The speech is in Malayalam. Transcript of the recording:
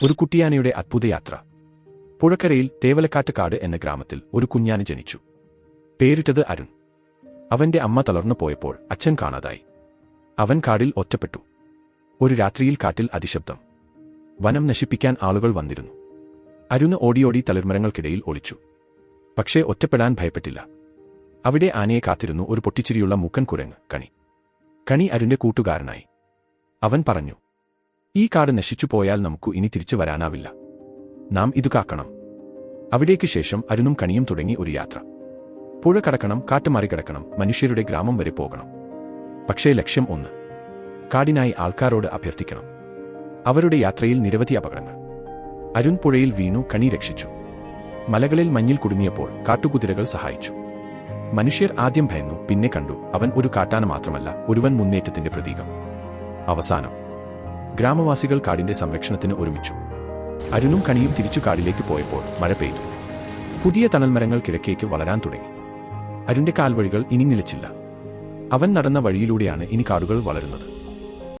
ഒരു കുട്ടിയാനയുടെ അത്ഭുതയാത്ര. പുഴക്കരയിൽ തേവലക്കാട്ട് കാട് എന്ന ഗ്രാമത്തിൽ ഒരു കുഞ്ഞാന ജനിച്ചു. പേരിട്ടത് അരുൺ. അവന്റെ അമ്മ തളർന്നു പോയപ്പോൾ അച്ഛൻ കാണാതായി. അവൻ കാടിൽ ഒറ്റപ്പെട്ടു. ഒരു രാത്രിയിൽ കാട്ടിൽ അതിശബ്ദം. വനം നശിപ്പിക്കാൻ ആളുകൾ വന്നിരുന്നു. അരുണ് ഓടിയോടി തളിർമരങ്ങൾക്കിടയിൽ ഒളിച്ചു. പക്ഷേ ഒറ്റപ്പെടാൻ ഭയപ്പെട്ടില്ല. അവിടെ ആനയെ കാത്തിരുന്നു ഒരു പൊട്ടിച്ചിരിയുള്ള മൂക്കൻ കുരങ്ങ് കണി. കണി അരുന്റെ കൂട്ടുകാരനായി. അവൻ പറഞ്ഞു, ഈ കാട് നശിച്ചു പോയാൽ നമുക്ക് ഇനി തിരിച്ചു വരാനാവില്ല. നാം ഇതു കാക്കണം. അവിടേക്ക് ശേഷം അരുണും കണിയും തുടങ്ങി ഒരു യാത്ര. പുഴ കടക്കണം, കാട്ട് മറികടക്കണം, മനുഷ്യരുടെ ഗ്രാമം വരെ പോകണം. പക്ഷേ ലക്ഷ്യം ഒന്ന്. കാടിനായി ആൾക്കാരോട് അഭ്യർത്ഥിക്കണം. അവരുടെ യാത്രയിൽ നിരവധി അപകടങ്ങൾ. അരുൺ പുഴയിൽ വീണു, കണി രക്ഷിച്ചു. മലകളിൽ മഞ്ഞിൽ കുടുങ്ങിയപ്പോൾ കാട്ടുകുതിരകൾ സഹായിച്ചു. മനുഷ്യർ ആദ്യം ഭയന്നു, പിന്നെ കണ്ടു അവൻ ഒരു കാട്ടാന മാത്രമല്ല, ഒരുവൻ മുന്നേറ്റത്തിന്റെ പ്രതീകം. അവസാനം ഗ്രാമവാസികൾ കാടിന്റെ സംരക്ഷണത്തിന് ഒരുമിച്ചു. അരുണും കണിയും തിരിച്ചു കാടിലേക്ക് പോയപ്പോൾ മഴ പെയ്തു. പുതിയ തണൽമരങ്ങൾ കിഴക്കേക്ക് വളരാൻ തുടങ്ങി. അരുന്റെ കാൽവഴികൾ ഇനി നിലച്ചില്ല. അവൻ നടന്ന വഴിയിലൂടെയാണ് ഇനി കാടുകൾ വളരുന്നത്.